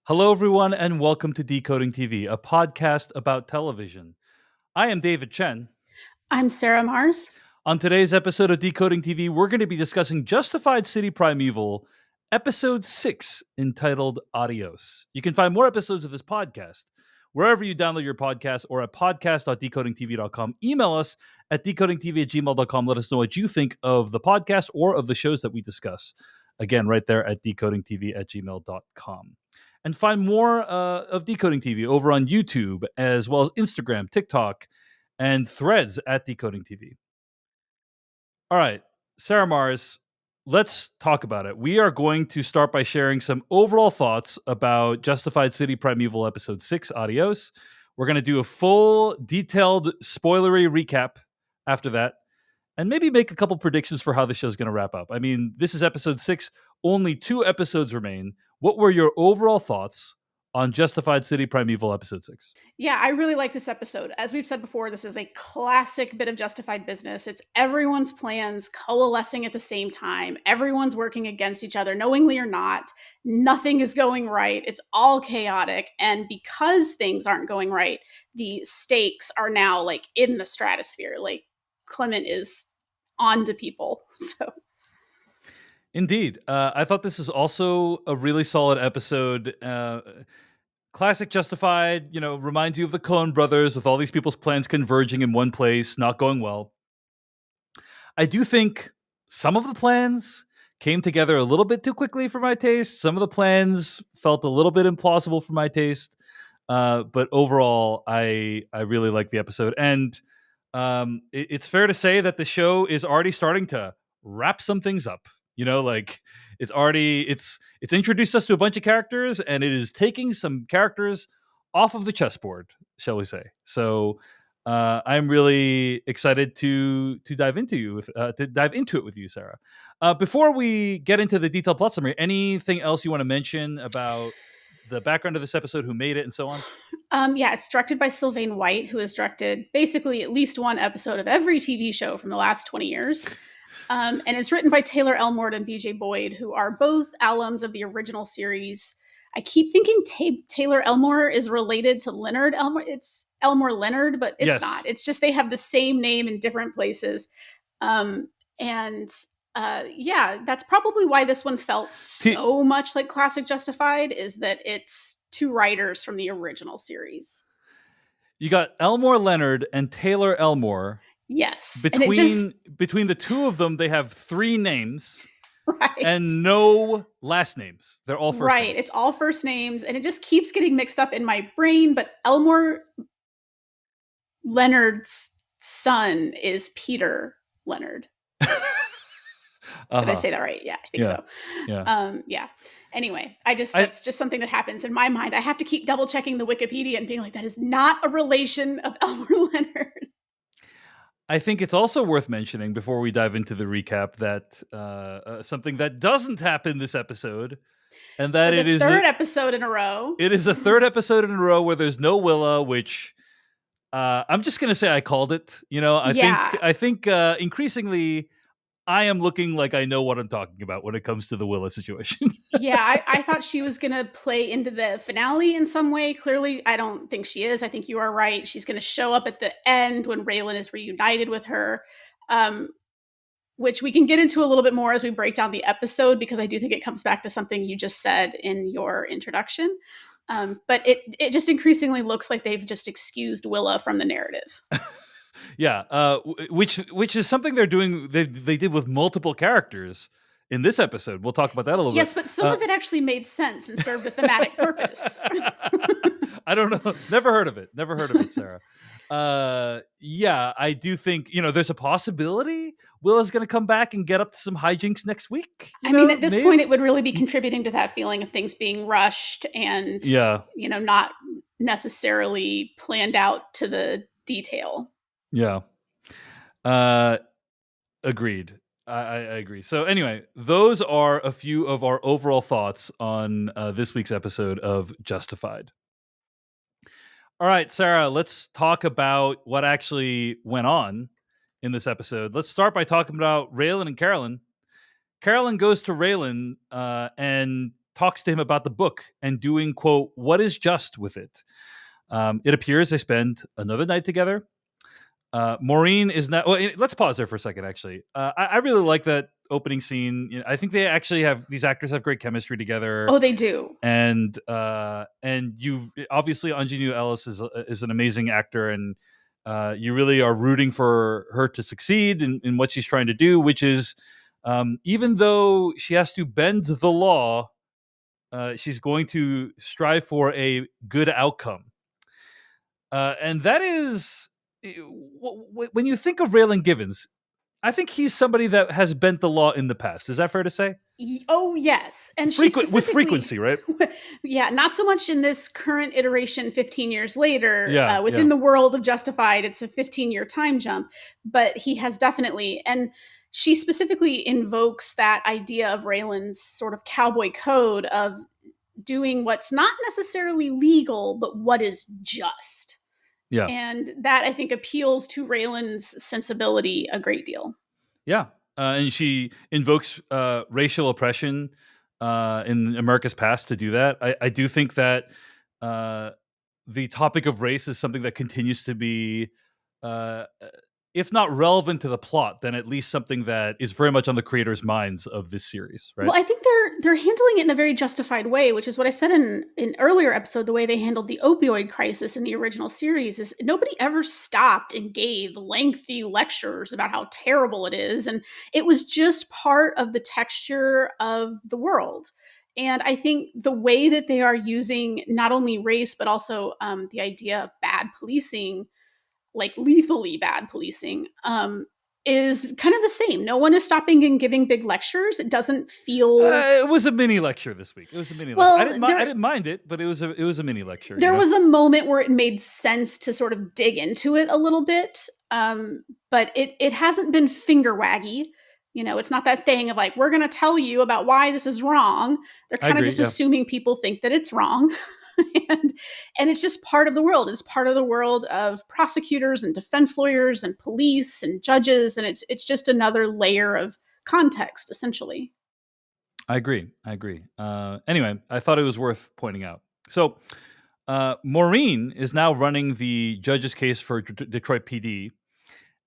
Hello, everyone, and welcome to Decoding TV, a podcast about television. I am David Chen. I'm Sarah Marrs. On today's episode of Decoding TV, we're going to be discussing Justified City Primeval, episode 6, entitled Adios. You can find more episodes of this podcast wherever you download your podcast or at podcast.decodingtv.com. Email us at decodingtv@gmail.com. Let us know what you think of the podcast or of the shows that we discuss. Again, right there at decodingtv@gmail.com. And find more of Decoding TV over on YouTube, as well as Instagram, TikTok, and Threads at Decoding TV. All right, Sarah Marrs, let's talk about it. We are going to start by sharing some overall thoughts about Justified City Primeval Episode 6, Adios. We're going to do a full, detailed, spoilery recap after that, and maybe make a couple predictions for how the show's going to wrap up. I mean, this is Episode 6. Only 2 episodes remain. What were your overall thoughts on Justified City Primeval Episode 6? Yeah, I really like this episode. As we've said before, this is a classic bit of Justified business. It's everyone's plans coalescing at the same time. Everyone's working against each other, knowingly or not. Nothing is going right. It's all chaotic. And because things aren't going right, the stakes are now like in the stratosphere. Like Clement is on to people. So Indeed. I thought this was also a really solid episode. Classic Justified, reminds you of the Coen brothers with all these people's plans converging in one place, not going well. I do think some of the plans came together a little bit too quickly for my taste. Some of the plans felt a little bit implausible for my taste. But overall, I really like the episode. And it's fair to say that the show is already starting to wrap some things up. It's introduced us to a bunch of characters, and it is taking some characters off of the chessboard, shall we say. So I'm really excited to dive into it with you, Sarah. Before we get into the detailed plot summary, anything else you want to mention about the background of this episode, who made it, and so on? Yeah, it's directed by Sylvain White, who has directed basically at least one episode of every TV show from the last 20 years. And it's written by Taylor Elmore and VJ Boyd, who are both alums of the original series. I keep thinking Taylor Elmore is related to Leonard Elmore. It's Elmore Leonard, but it's not. It's just they have the same name in different places. Yeah, that's probably why this one felt so much like classic Justified, is that it's 2 writers from the original series. You got Elmore Leonard and Taylor Elmore. Yes. Between the two of them, they have 3 names. Right. And no last names. They're all first names. Right. It's all first names, and it just keeps getting mixed up in my brain. But Elmore Leonard's son is Peter Leonard. Did I say that right? Yeah, I think so. Yeah. Anyway, that's just something that happens in my mind. I have to keep double checking the Wikipedia and being like, that is not a relation of Elmore Leonard. I think it's also worth mentioning before we dive into the recap that something that doesn't happen this episode, and that it is the third episode in a row. It is a third episode in a row where there's no Willa, which I'm just going to say I called it. I think increasingly I am looking like I know what I'm talking about when it comes to the Willa situation. Yeah, I thought she was going to play into the finale in some way. Clearly, I don't think she is. I think you are right. She's going to show up at the end when Raylan is reunited with her, which we can get into a little bit more as we break down the episode, because I do think it comes back to something you just said in your introduction. But it just increasingly looks like they've just excused Willa from the narrative. Yeah, which is something they're doing. They did with multiple characters in this episode. We'll talk about that a little bit. Yes, but some of it actually made sense and served a thematic purpose. I don't know. Never heard of it, Sarah. Yeah, I do think, there's a possibility Willa's going to come back and get up to some hijinks next week. Mean, at this point, it would really be contributing to that feeling of things being rushed and, not necessarily planned out to the detail. Yeah. Agreed. I agree. So anyway, those are a few of our overall thoughts on this week's episode of Justified. All right, Sarah, let's talk about what actually went on in this episode. Let's start by talking about Raylan and Carolyn. Carolyn goes to Raylan and talks to him about the book and doing, quote, what is just with it. It appears they spend another night together. Maureen is not. Well, let's pause there for a second. Actually, I really like that opening scene. I think they actually have these actors have great chemistry together, Oh, they do. and you obviously Ingenue Ellis is an amazing actor, and you really are rooting for her to succeed in what she's trying to do, which is even though she has to bend the law, she's going to strive for a good outcome. And that is, when you think of Raylan Givens, I think he's somebody that has bent the law in the past. Is that fair to say? Oh, yes. And she With specifically, frequency, right? yeah, not so much in this current iteration 15 years later. Yeah, Within yeah, the world of Justified, it's a 15-year time jump, but he has definitely. And she specifically invokes that idea of Raylan's sort of cowboy code of doing what's not necessarily legal, but what is just. yeah, And that I think appeals to Raylan's sensibility a great deal. yeah. And she invokes racial oppression in America's past to do that. I do think that uh, the topic of race is something that continues to be, uh, if not relevant to the plot, then at least something that is very much on the creators' minds of this series, right? Well, I think they're handling it in a very justified way, which is what I said in earlier episode. The way they handled the opioid crisis in the original series is nobody ever stopped and gave lengthy lectures about how terrible it is, and it was just part of the texture of the world. And I think the way that they are using not only race but also the idea of bad policing, like lethally bad policing, is kind of the same. No one is stopping and giving big lectures. It doesn't feel It was a mini lecture this week. It was a mini lecture. well. I didn't mind it, but it was a mini lecture. You There know, was a moment where it made sense to sort of dig into it a little bit, but it hasn't been finger waggy. It's not that thing of like we're going to tell you about why this is wrong. They're I kind of agree. just Yeah, assuming people think that it's wrong. and and it's just part of the world. It's part of the world of prosecutors and defense lawyers and police and judges, and it's just another layer of context essentially. I agree. I agree. Anyway, I thought it was worth pointing out. So, Maureen is now running the judge's case for Detroit PD,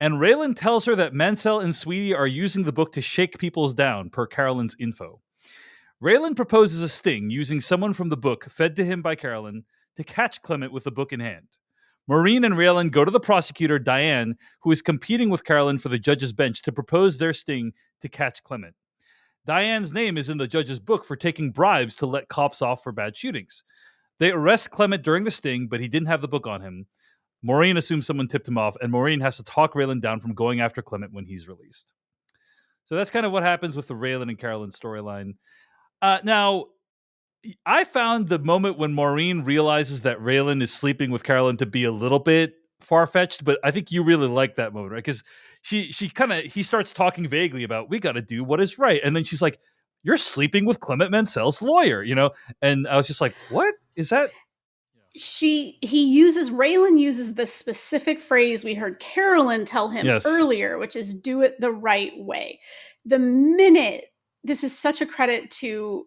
and Raylan tells her that Mansell and Sweetie are using the book to shake people's down, per Carolyn's info. Raylan proposes a sting using someone from the book fed to him by Carolyn to catch Clement with the book in hand. Maureen and Raylan go to the prosecutor, Diane, who is competing with Carolyn for the judge's bench, to propose their sting to catch Clement. Diane's name is in the judge's book for taking bribes to let cops off for bad shootings. They arrest Clement during the sting, but he didn't have the book on him. Maureen assumes someone tipped him off, and Maureen has to talk Raylan down from going after Clement when he's released. So that's kind of what happens with the Raylan and Carolyn storyline. Now, I found the moment when Maureen realizes that Raylan is sleeping with Carolyn to be a little bit far fetched, but I think you really like that moment, right? Because he starts talking vaguely about we got to do what is right, and then she's like, "You're sleeping with Clement Mansell's lawyer," and I was just like, "What is that?" Raylan uses the specific phrase we heard Carolyn tell him Yes, earlier, which is do it the right way. The minute This is such a credit to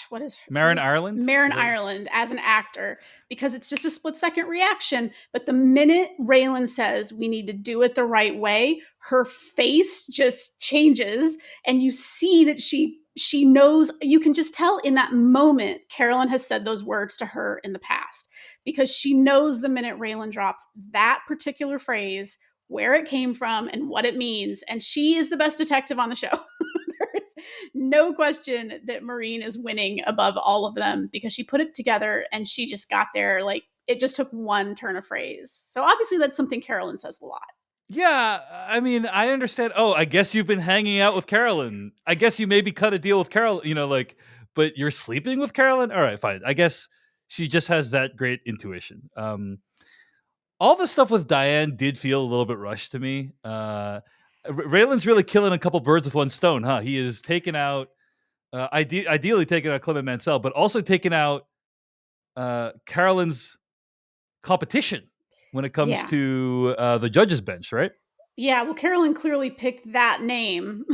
what Marin is Ireland. Marin Is that Ireland as an actor, because it's just a split second reaction. But the minute Raylan says we need to do it the right way, her face just changes, and you see that she knows. You can just tell in that moment Carolyn has said those words to her in the past, because she knows the minute Raylan drops that particular phrase, where it came from and what it means, and she is the best detective on the show. There is no question that Maureen is winning above all of them, because she put it together and she just got there. Like, it just took one turn of phrase. So obviously that's something Carolyn says a lot. Yeah, I mean, I understand. Oh, I guess you've been hanging out with Carolyn. I guess you maybe cut a deal with Carolyn, but you're sleeping with Carolyn? All right, fine. I guess she just has that great intuition. All the stuff with Diane did feel a little bit rushed to me. Raylan's really killing a couple birds with one stone, huh? He is taking out, ideally taking out Clement Mansell, but also taking out Carolyn's competition when it comes Yeah. to the judge's bench, right? Yeah, well, Carolyn clearly picked that name.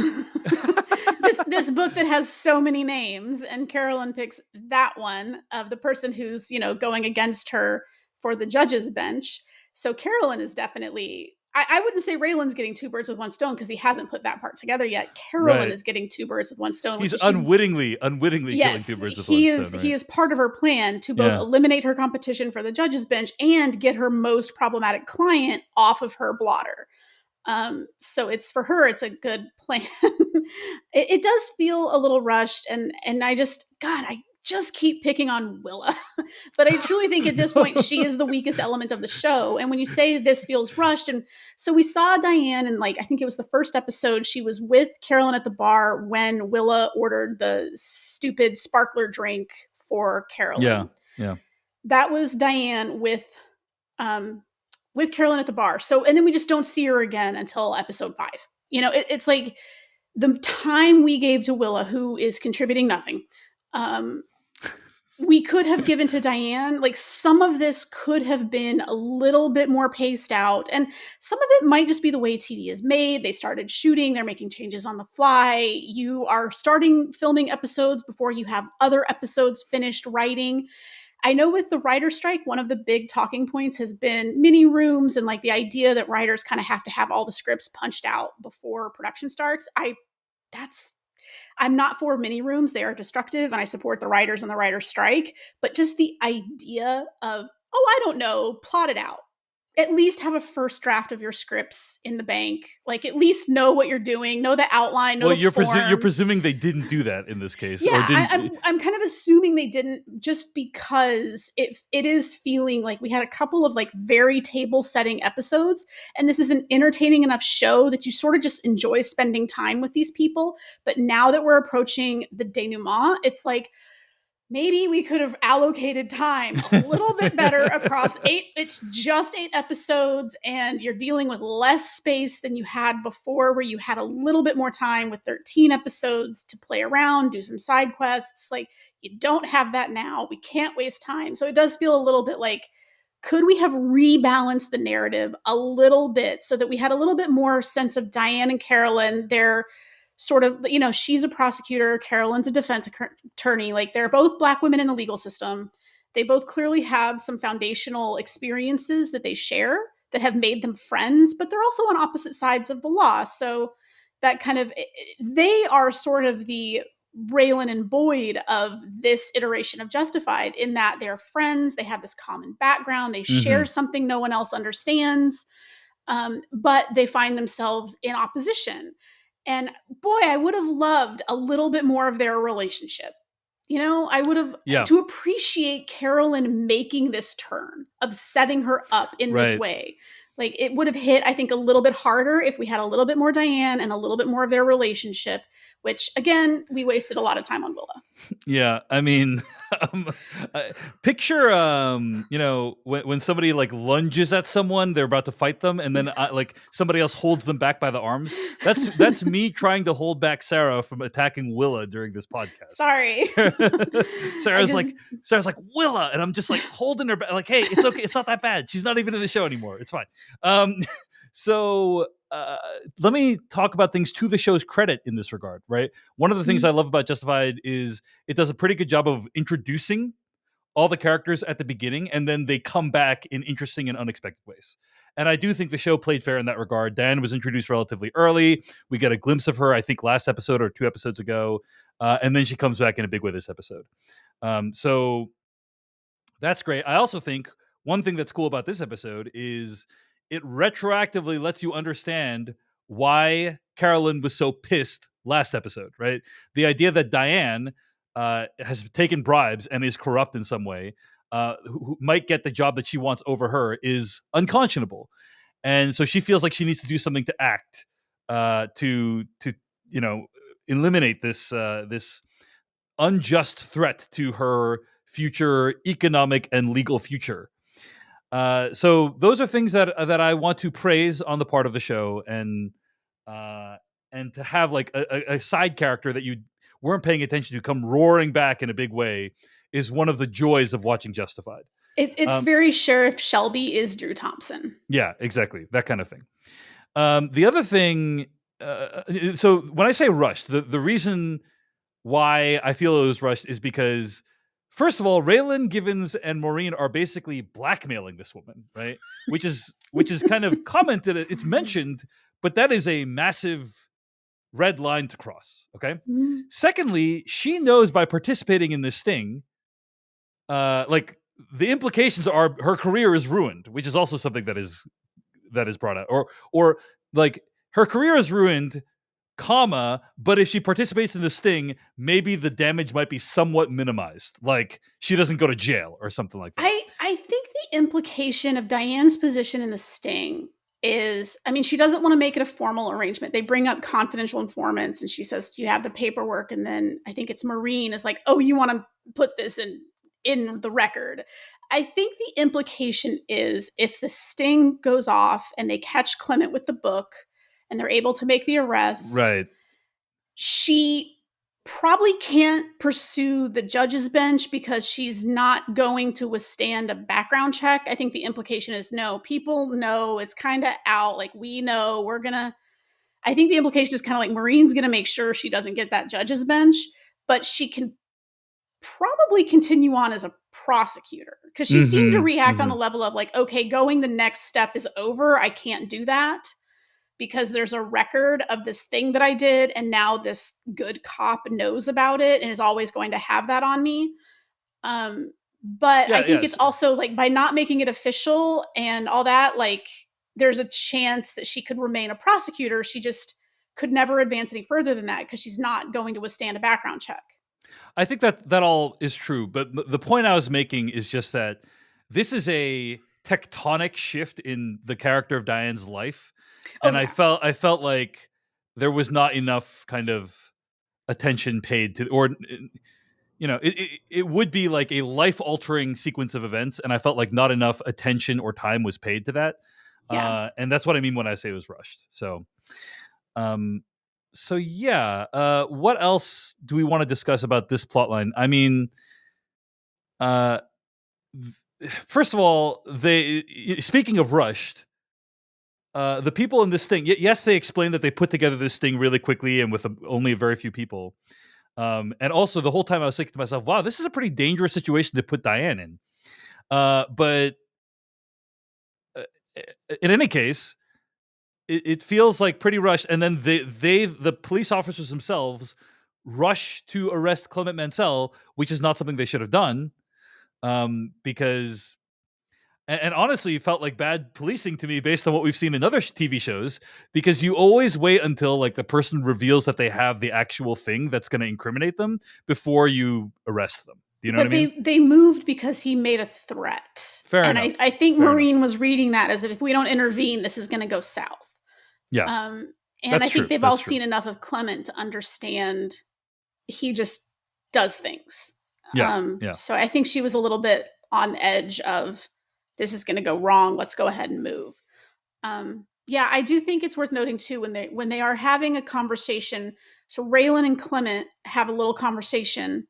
this book that has so many names, and Carolyn picks that one of the person who's, going against her for the judge's bench. So Carolyn is definitely, I wouldn't say Raylan's getting two birds with one stone because he hasn't put that part together yet. Carolyn Right. is getting two birds with one stone, He's which is unwittingly killing two yes, birds with one stone, he right? is part of her plan to both Yeah. eliminate her competition for the judge's bench and get her most problematic client off of her blotter. So it's for her, it's a good plan. It does feel a little rushed, and I just keep picking on Willa. But I truly think at this point she is the weakest element of the show. And when you say this feels rushed, and so we saw Diane, and like I think it was the first episode, she was with Carolyn at the bar when Willa ordered the stupid sparkler drink for Yeah. Carolyn. Yeah. That was Diane with Carolyn at the bar. So, and then we just don't see her again until episode 5. It's like the time we gave to Willa, who is contributing nothing. We could have given to Diane. Like, some of this could have been a little bit more paced out, and some of it might just be the way TV is made. They started shooting, they're making changes on the fly. You are starting filming episodes before you have other episodes finished writing. I know with the writer strike, one of the big talking points has been mini rooms and like the idea that writers kind of have to have all the scripts punched out before production starts. I'm not for mini rooms. They are destructive, and I support the writers and the writer's strike. But just the idea of, oh, I don't know, plot it out. At least have a first draft of your scripts in the bank. Like, at least know what you're doing, know the outline, know Well, the you're form. presuming they didn't do that in this case, or Yeah, didn't? I'm kind of assuming they didn't, just because it is feeling like we had a couple of like very table setting episodes, and this is an entertaining enough show that you sort of just enjoy spending time with these people. But now that we're approaching the denouement, it's like, maybe we could have allocated time a little bit better across 8. It's just 8 episodes, and you're dealing with less space than you had before, where you had a little bit more time with 13 episodes to play around, do some side quests. Like, you don't have that now. We can't waste time. So it does feel a little bit like, could we have rebalanced the narrative a little bit so that we had a little bit more sense of Diane and Carolyn? They're sort of, she's a prosecutor, Carolyn's a defense attorney. Like, they're both Black women in the legal system. They both clearly have some foundational experiences that they share that have made them friends, but they're also on opposite sides of the law. So that kind of, they are sort of the Raylan and Boyd of this iteration of Justified, in that they're friends, they have this common background, they share something no one else understands, but they find themselves in opposition. And boy, I would have loved a little bit more of their relationship. I would have, Yeah. to appreciate Carolyn making this turn of setting her up in this way. Like, it would have hit, I think, a little bit harder if we had a little bit more Diane and a little bit more of their relationship, which, again, we wasted a lot of time on Willa. Yeah, I mean, picture, when somebody like lunges at someone, they're about to fight them, and then like somebody else holds them back by the arms. That's me trying to hold back Sarah from attacking Willa during this podcast. Sorry. Sarah's like, Willa, and I'm just like holding her back, like, hey, it's okay, it's not that bad. She's not even in the show anymore. It's fine. So let me talk about things to the show's credit in this regard, right? One of the things I love about Justified is it does a pretty good job of introducing all the characters at the beginning, and then they come back in interesting and unexpected ways. And I do think the show played fair in that regard. Diane was introduced relatively early. We get a glimpse of her, I think, last episode or 2 episodes ago. And then she comes back in a big way this episode. So that's great. I also think one thing that's cool about this episode is it retroactively lets you understand why Carolyn was so pissed last episode, right? The idea that Diane has taken bribes and is corrupt in some way, who might get the job that she wants over her, is unconscionable. And so she feels like she needs to do something to act to eliminate this unjust threat to her future economic and legal future. So those are things that I want to praise on the part of the show, and to have like a side character that you weren't paying attention to come roaring back in a big way is one of the joys of watching Justified. It's very Sheriff Shelby is Drew Thompson. Yeah, exactly. That kind of thing. The other thing So when I say rushed, the reason why I feel it was rushed is because, first of all, Raylan, Givens, and Maureen are basically blackmailing this woman, right? Which is kind of commented. It's mentioned, but that is a massive red line to cross. Okay. Mhm. Secondly, she knows by participating in this thing, like the implications are her career is ruined, which is also something that is brought out, or like her career is ruined, comma, but if she participates in this thing, maybe the damage might be somewhat minimized, like she doesn't go to jail or something like that. I think the implication of Diane's position in the sting is, I mean, she doesn't want to make it a formal arrangement. They bring up confidential informants and she says, "Do you have the paperwork?" And then I think it's Maureen is like, "Oh, you want to put this in the record." I think the implication is if the sting goes off and they catch Clement with the book and they're able to make the arrest, Right. she probably can't pursue the judge's bench because she's not going to withstand a background check. I think the implication is no, people know it's kind of out. Like, we know we're going to, I think the implication is kind of like Maureen's going to make sure she doesn't get that judge's bench, but she can probably continue on as a prosecutor because she seemed to Mm-hmm. react on Mm-hmm. the level of like, okay, going the next step is over. I can't do that because there's a record of this thing that I did, and now this good cop knows about it and is always going to have that on me. But I Yeah. think it's Yes. also like by not making it official and all that, like there's a chance that she could remain a prosecutor. She just could never advance any further than that because she's not going to withstand a background check. I think that all is true, but the point I was making is just that this is a tectonic shift in the character of Diane's life, Oh and I yeah. felt like there was not enough kind of attention paid to, or it would be like a life altering sequence of events, and I felt like not enough attention or time was paid to that, Yeah. and that's what I mean when I say it was rushed. Um, so yeah, what else do we want to discuss about this plotline? I mean, uh, first of all, they speaking of rushed, the people in this thing, yes, they explained that they put together this thing really quickly and with only a very few people. And also, the whole time I was thinking to myself, "Wow, this is a pretty dangerous situation to put Diane in." But uh, in any case, it feels like pretty rushed. And then the police officers themselves rush to arrest Clement Mansell, which is not something they should have done. Because and honestly, it felt like bad policing to me based on what we've seen in other TV shows. Because you always wait until like the person reveals that they have the actual thing that's going to incriminate them before you arrest them. Do you know what I But mean? they moved because he made a threat. Fair And enough. I think Fair enough. Maureen was reading that as if we don't intervene, this is going to go south. Yeah, Um, and I that's think true. they've all That's true. seen enough of Clement to understand he just does things. Yeah, yeah. So I think she was a little bit on edge of this is going to go wrong. Let's go ahead and move. Yeah, I do think it's worth noting too when they are having a conversation. So Raylan and Clement have a little conversation,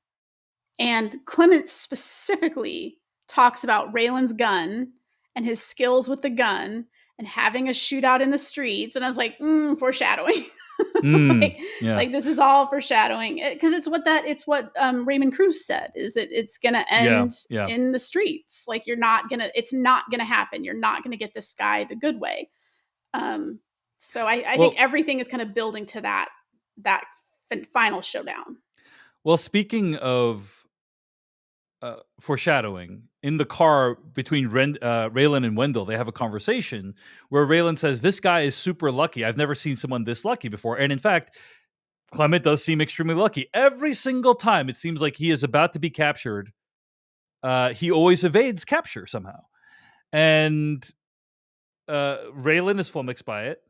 and Clement specifically talks about Raylan's gun and his skills with the gun and having a shootout in the streets. And I was like, foreshadowing. Mm, like, yeah, like this is all foreshadowing because it's what Raymond Cruz said is it's gonna yeah, end yeah. in the streets. Like it's not gonna happen. You're not gonna get this guy the good way. Um, so I think Well, everything is kind of building to that final showdown. well. Speaking of foreshadowing, in the car between Raylan and Wendell, they have a conversation where Raylan says, "This guy is super lucky. I've never seen someone this lucky before." And in fact, Clement does seem extremely lucky. Every single time it seems like he is about to be captured, he always evades capture somehow. And Raylan is flummoxed by it.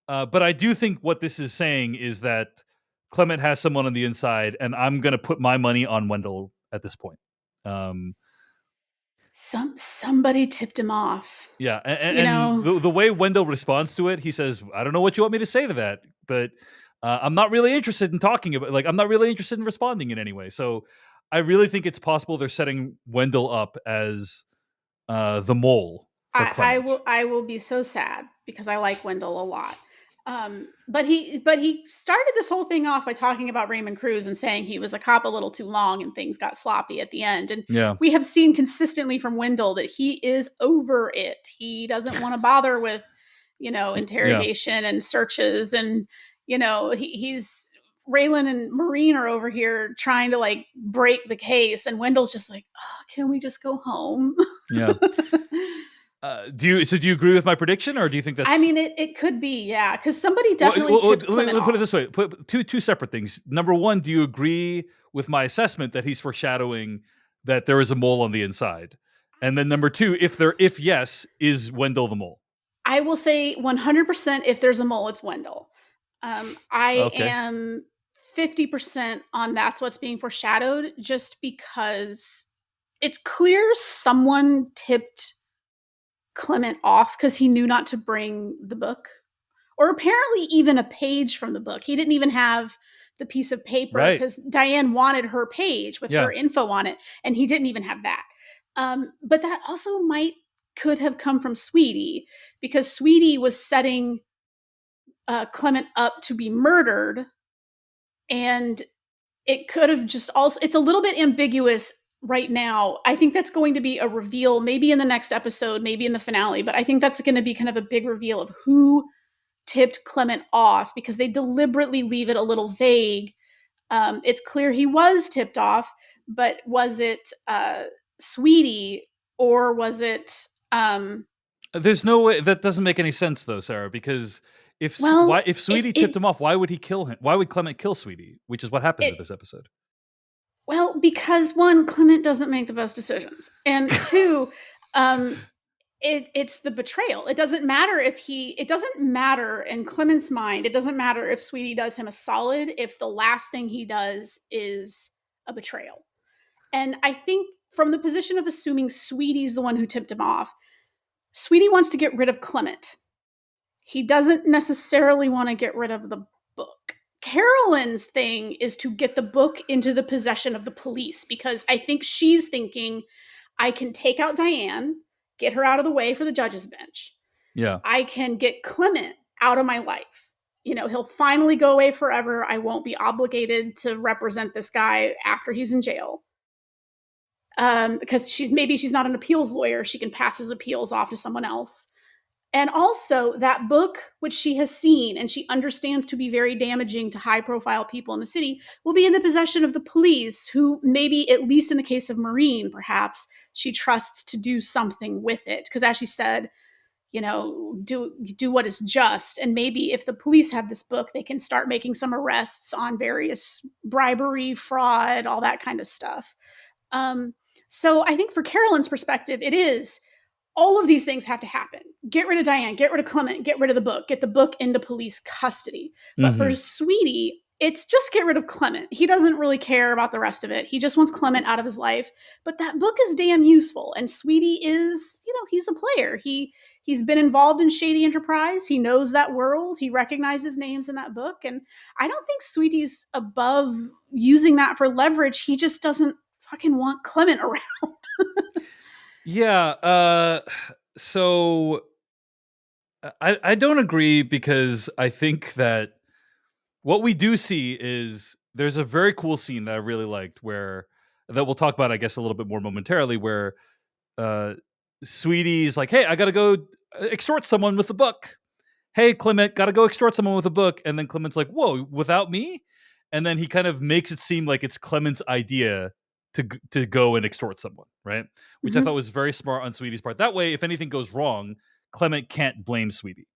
But I do think what this is saying is that Clement has someone on the inside, and I'm going to put my money on Wendell at this point. Um, Somebody tipped him off. yeah, You and know, the way Wendell responds to it, he says, "I don't know what you want me to say to that, but I'm not really interested in talking about. Like, I'm not really interested in responding in any way." So, I really think it's possible they're setting Wendell up as the mole for Clement. I will be so sad because I like Wendell a lot. But he started this whole thing off by talking about Raymond Cruz and saying he was a cop a little too long and things got sloppy at the end. And Yeah. we have seen consistently from Wendell that he is over it. He doesn't want to bother with, Yeah. interrogation and searches, and he's Raylan and Maureen are over here trying to like break the case, and Wendell's just like, oh, can we just go home? Yeah. Do you agree with my prediction, or do you think I that's mean, it could be, yeah, because somebody well, definitely tipped let Clement me put it this off. way: put two separate things. Number one, do you agree with my assessment that he's foreshadowing that there is a mole on the inside? And then number two, if yes, is Wendell the mole? I will say 100% if there's a mole, it's Wendell. I Okay. am 50% on that's what's being foreshadowed, just because it's clear someone tipped Clement off because he knew not to bring the book, or apparently even a page from the book. He didn't even have the piece of paper Right. because Diane wanted her page with Yeah. her info on it, and he didn't even have that. But that also could have come from Sweetie, because Sweetie was setting Clement up to be murdered, and it could have just also, it's a little bit ambiguous right now. I think that's going to be a reveal maybe in the next episode, maybe in the finale, but I think that's going to be kind of a big reveal of who tipped Clement off, because they deliberately leave it a little vague. It's clear he was tipped off, but was it Sweetie, or was it There's no way that doesn't make any sense though, Sarah, because well, if Sweetie tipped it him off, why would he kill him? Why would Clement kill Sweetie? Which is what happens it in this episode. well, because one, Clement doesn't make the best decisions, and two, um, it's the betrayal. It doesn't matter in Clement's mind. It doesn't matter if Sweetie does him a solid if the last thing he does is a betrayal. And I think from the position of assuming Sweetie's the one who tipped him off, Sweetie wants to get rid of Clement. He doesn't necessarily want to get rid of the book. Carolyn's thing is to get the book into the possession of the police, because I think she's thinking, I can take out Diane, get her out of the way for the judge's bench. Yeah. I can get Clement out of my life. He'll finally go away forever. I won't be obligated to represent this guy after he's in jail. Because she's not an appeals lawyer. She can pass his appeals off to someone else. And also, that book, which she has seen and she understands to be very damaging to high profile people in the city, will be in the possession of the police, who maybe, at least in the case of Maureen, perhaps, she trusts to do something with it. Because as she said, do what is just. And maybe if the police have this book, they can start making some arrests on various bribery, fraud, all that kind of stuff. Um, so I think for Carolyn's perspective, it is all of these things have to happen. Get rid of Diane, get rid of Clement, get rid of the book, get the book into police custody. But for Mm-hmm. Sweetie, it's just get rid of Clement. He doesn't really care about the rest of it. He just wants Clement out of his life. But that book is damn useful. And Sweetie is, he's a player. He's been involved in shady enterprise. He knows that world. He recognizes names in that book. And I don't think Sweetie's above using that for leverage. He just doesn't fucking want Clement around. Yeah. So I don't agree, because I think that what we do see is there's a very cool scene that I really liked, where that we'll talk about, I guess, a little bit more momentarily, where uh, Sweetie's like, "Hey, I gotta go extort someone with a book. Hey, Clement, gotta go extort someone with a book." And then Clement's like, "Whoa, without me?" And then he kind of makes it seem like it's Clement's idea to go and extort someone, right? Which I thought Mhm. was very smart on Sweetie's part. That way, if anything goes wrong, Clement can't blame Sweetie.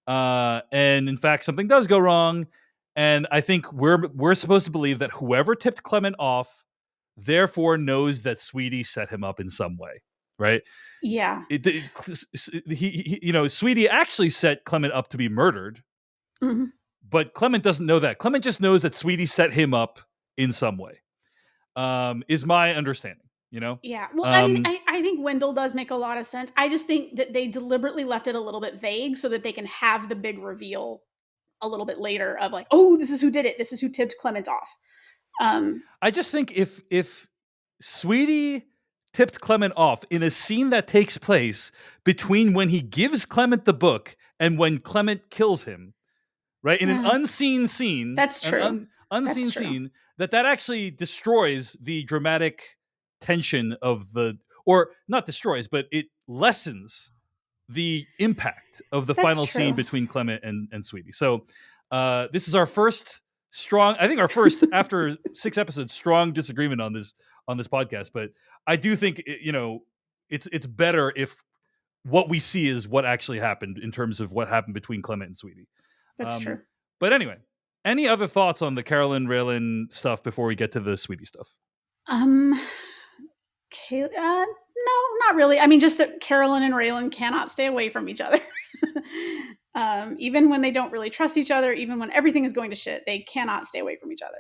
And in fact, something does go wrong, and I think we're supposed to believe that whoever tipped Clement off, therefore knows that Sweetie set him up in some way, right? Yeah. Sweetie actually set Clement up to be murdered, Mhm. but Clement doesn't know that. Clement just knows that Sweetie set him up in some way. Is my understanding. Yeah. Well, I mean, Um, I think Wendell does make a lot of sense. I just think that they deliberately left it a little bit vague so that they can have the big reveal a little bit later of like, oh, this is who did it. This is who tipped Clement off. Um, I just think if Sweetie tipped Clement off in a scene that takes place between when he gives Clement the book and when Clement kills him, right, in an unseen scene, That's true. That's unseen true. scene, that actually destroys the dramatic tension of the, or not destroys, but it lessens the impact of the That's final scene true. between Clement and Sweetie. So this is our first strong, I think our first after 6 episodes, strong disagreement on this podcast. But I do think it's better if what we see is what actually happened in terms of what happened between Clement and Sweetie. That's Um, true. but anyway, any other thoughts on the Carolyn Raylan stuff before we get to the Sweetie stuff? Um, no, not really. I mean, just that Carolyn and Raylan cannot stay away from each other. Even when they don't really trust each other, even when everything is going to shit, they cannot stay away from each other.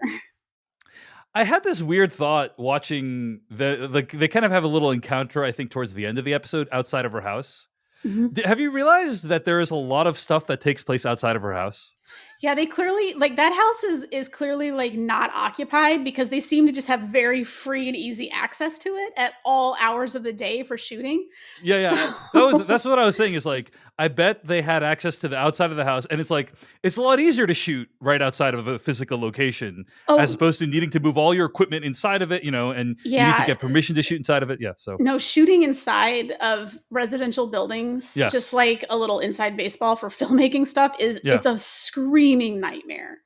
I had this weird thought watching they kind of have a little encounter, I think, towards the end of the episode outside of her house. Mhm. Have you realized that there is a lot of stuff that takes place outside of her house? Yeah, they clearly like that house is clearly like not occupied because they seem to just have very free and easy access to it at all hours of the day for shooting. Yeah, So yeah. That's what I was saying is like I bet they had access to the outside of the house, and it's like it's a lot easier to shoot right outside of a physical location as oh, opposed to needing to move all your equipment inside of it, and you need to yeah, get permission to shoot inside of it. Yeah, so no, shooting inside of residential buildings, just yes. like a little inside baseball for filmmaking stuff Yeah. it's a screaming nightmare.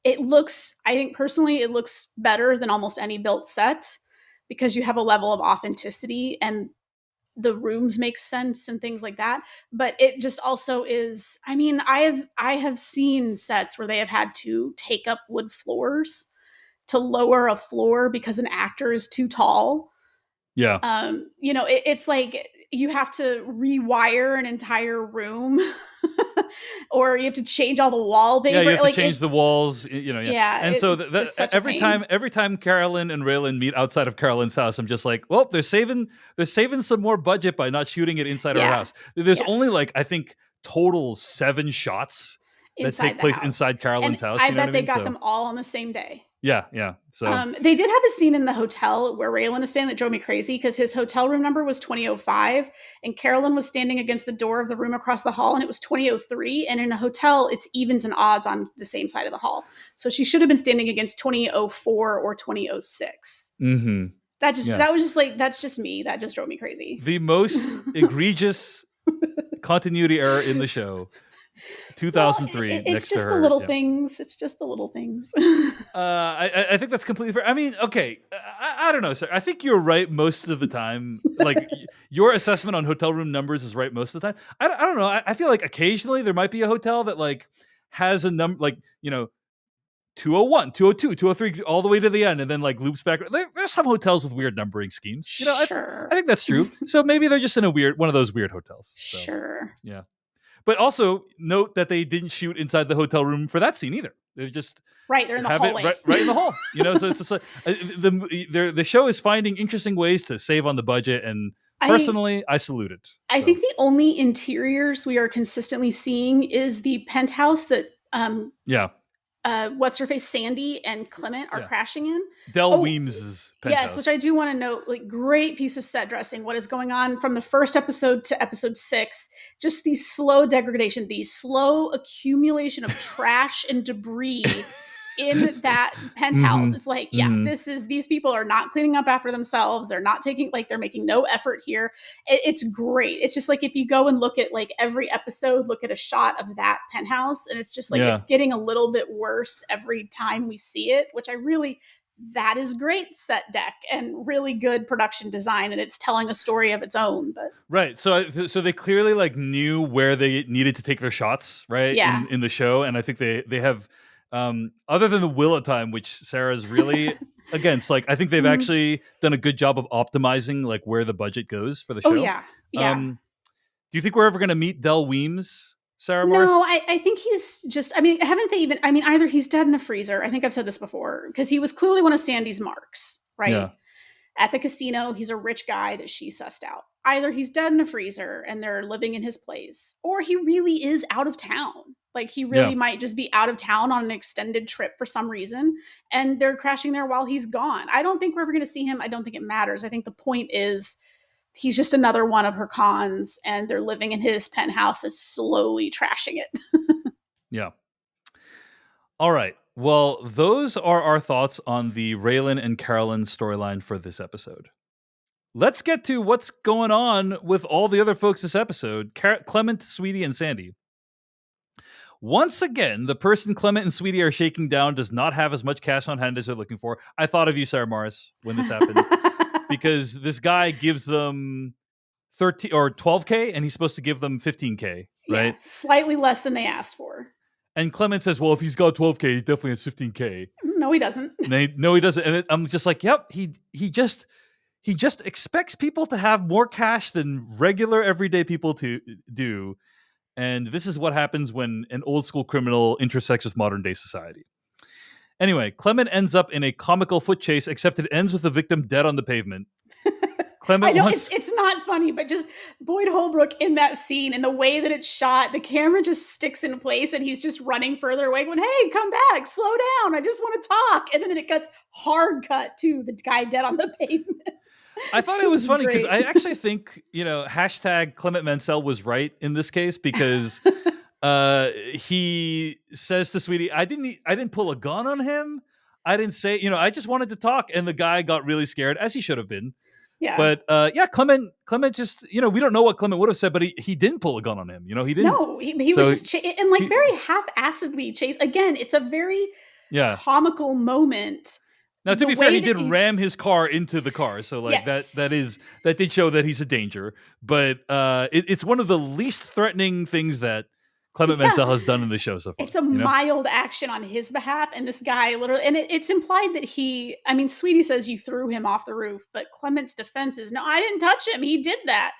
It looks I think personally it looks better than almost any built set because you have a level of authenticity and the rooms make sense and things like that, but it just also is I mean, I have seen sets where they have had to take up wood floors to lower a floor because an actor is too tall. Yeah. It's like you have to rewire an entire room or you have to change all the Yeah, you wallpaper. have to Like change the it's walls, yeah. yeah, And so it's just such a every time pain. Carolyn and Raylan meet outside of Carolyn's house, I'm just like, well, they're saving some more budget by not shooting it inside her Yeah. house. There's Yeah. only like I think total 7 shots that Inside take the place house. inside And Carolyn's house. I You know what bet I they mean? got So them all on the same day. yeah, yeah. So They did have a scene in the hotel where Raylan is staying that drove me crazy because his hotel room number was 2005 and Carolyn was standing against the door of the room across the hall and it was 2003. And in a hotel, it's evens and odds on the same side of the hall. So she should have been standing against 2004 or 2006. yeah, That was just like, that's just me. That just drove me crazy. the most egregious continuity error in the show. Well, 2003 it's next to just the her. little Yeah. things. It's just the little things. I think that's completely fair. I mean, okay, I don't know, sir. I think you're right most of the time. Like your assessment on hotel room numbers is right most of the time. I don't know. I feel like occasionally there might be a hotel that like has a number like 201, 202, 203, all the way to the end, and then like loops back. There's some hotels with weird numbering schemes. I Sure. think that's true. So maybe they're just in a weird one of those weird hotels. So Sure. yeah. But also note that they didn't shoot inside the hotel room for that scene either. They just Right. They're in the have it hallway. right in the hall. So it's just like the show is finding interesting ways to save on the budget, and I personally, I salute it. I So think the only interiors we are consistently seeing is the penthouse that yeah, what's her face Sandy and Clement are yeah. crashing in. Del Oh, Weems's yes, which penthouse. I do want to note, like great piece of set dressing. What is going on from the first episode to episode 6? Just the slow degradation, the slow accumulation of trash and debris in that penthouse. Mm-hmm. It's like, yeah, Mm-hmm. these people are not cleaning up after themselves. They're not taking like they're making no effort here. It's great. It's just like if you go and look at like every episode, look at a shot of that penthouse, and it's just like Yeah. it's getting a little bit worse every time we see it, which I really that is great set deck and really good production design, and it's telling a story of its own. But Right. So they clearly like knew where they needed to take their shots, right? yeah, In the show. And I think they have other than the Will of Time, which Sarah's really against, like I think they've Mhm. actually done a good job of optimizing like where the budget goes for the Oh show. yeah, yeah. Um do you think we're ever gonna meet Del Weems, Sarah No, Morse? I think he's just. I mean, haven't they even? I mean, either he's dead in a freezer. I think I've said this before because he was clearly one of Sandy's marks, right? Yeah. At the casino, he's a rich guy that she sussed out. Either he's dead in a freezer and they're living in his place, or he really is out of town. Like he Yeah. really might just be out of town on an extended trip for some reason, and they're crashing there while he's gone. I don't think we're ever going to see him. I don't think it matters. I think the point is he's just another one of her cons, and they're living in his penthouse and slowly trashing it. Yeah. All right. Well, those are our thoughts on the Raylan and Carolyn storyline for this episode. Let's get to what's going on with all the other folks this episode. Clement, Sweetie, and Sandy. Once again, the person Clement and Sweetie are shaking down does not have as much cash on hand as they're looking for. I thought of you, Sarah Marrs, when this happened, because this guy gives them 13 or 12K and he's supposed to give them 15K, Yeah, right? slightly less than they asked for. And Clement says, well, if he's got 12K, he definitely has 15K. No, he doesn't. No, he doesn't. And I'm just like, yep, he just expects people to have more cash than regular everyday people to do. And this is what happens when an old school criminal intersects with modern day society. Anyway, Clement ends up in a comical foot chase, except it ends with the victim dead on the pavement. I Clement know wants... it's not funny, but just Boyd Holbrook in that scene and the way that it's shot, the camera just sticks in place and he's just running further away going, hey, come back, slow down, I just want to talk. And then it cuts hard cut to the guy dead on the pavement. I thought it was funny because I actually think, hashtag Clement Mansell was right in this case, because he says to Sweetie, I didn't pull a gun on him. I didn't say, I just wanted to talk. And the guy got really scared, as he should have been. Yeah. But Clement just, we don't know what Clement would have said, but he didn't pull a gun on him. He didn't. No, he was just and like very half-assedly chased. Again, it's a very comical moment. Now, to be fair, he did ram his car into the car, so like yes. that did show that he's a danger. But it's one of the least threatening things that Clement Mansell has done in the show so far. It's a mild action on his behalf, and this guy literally, and it's implied that Sweetie says you threw him off the roof, but Clement's defense is, no, I didn't touch him. He did that.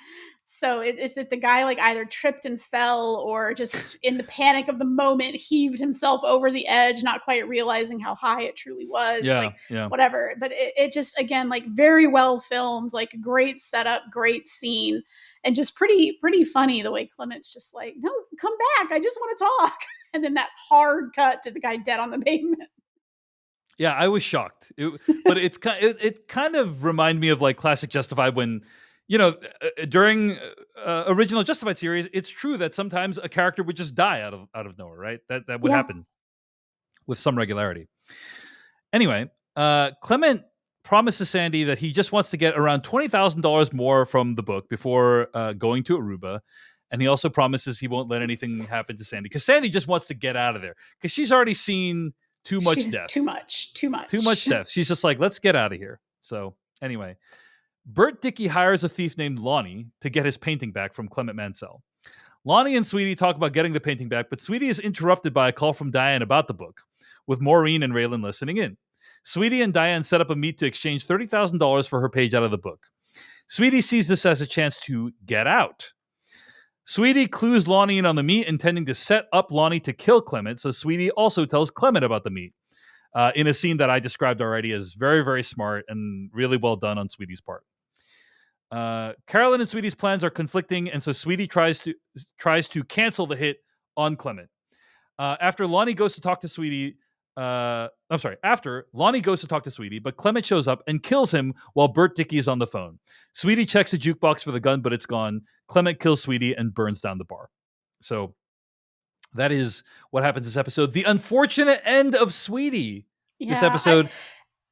So it's that the guy like either tripped and fell or just in the panic of the moment heaved himself over the edge, not quite realizing how high it truly was. Whatever. But it just, again, like very well filmed, like great setup, great scene, and just pretty funny the way Clement's just like, no, come back, I just want to talk. And then that hard cut to the guy dead on the pavement. Yeah, I was shocked. But it kind of reminded me of like classic Justified when, during original Justified series, it's true that sometimes a character would just die out of nowhere, right? That would happen with some regularity. Anyway, Clement promises Sandy that he just wants to get around $20,000 more from the book before going to Aruba. And he also promises he won't let anything happen to Sandy, because Sandy just wants to get out of there because she's already seen too much death. Too much death. She's just like, let's get out of here. So anyway, Bert Dickey hires a thief named Lonnie to get his painting back from Clement Mansell. Lonnie and Sweetie talk about getting the painting back, but Sweetie is interrupted by a call from Diane about the book, with Maureen and Raylan listening in. Sweetie and Diane set up a meet to exchange $30,000 for her page out of the book. Sweetie sees this as a chance to get out. Sweetie clues Lonnie in on the meet, intending to set up Lonnie to kill Clement, so Sweetie also tells Clement about the meet. In a scene that I described already as very, very smart and really well done on Sweetie's part. Carolyn and Sweetie's plans are conflicting, and so Sweetie tries to cancel the hit on Clement. After Lonnie goes to talk to Sweetie, after Lonnie goes to talk to Sweetie, but Clement shows up and kills him while Bert Dickey is on the phone. Sweetie checks the jukebox for the gun, but it's gone. Clement kills Sweetie and burns down the bar. So that is what happens this episode. The unfortunate end of Sweetie this episode.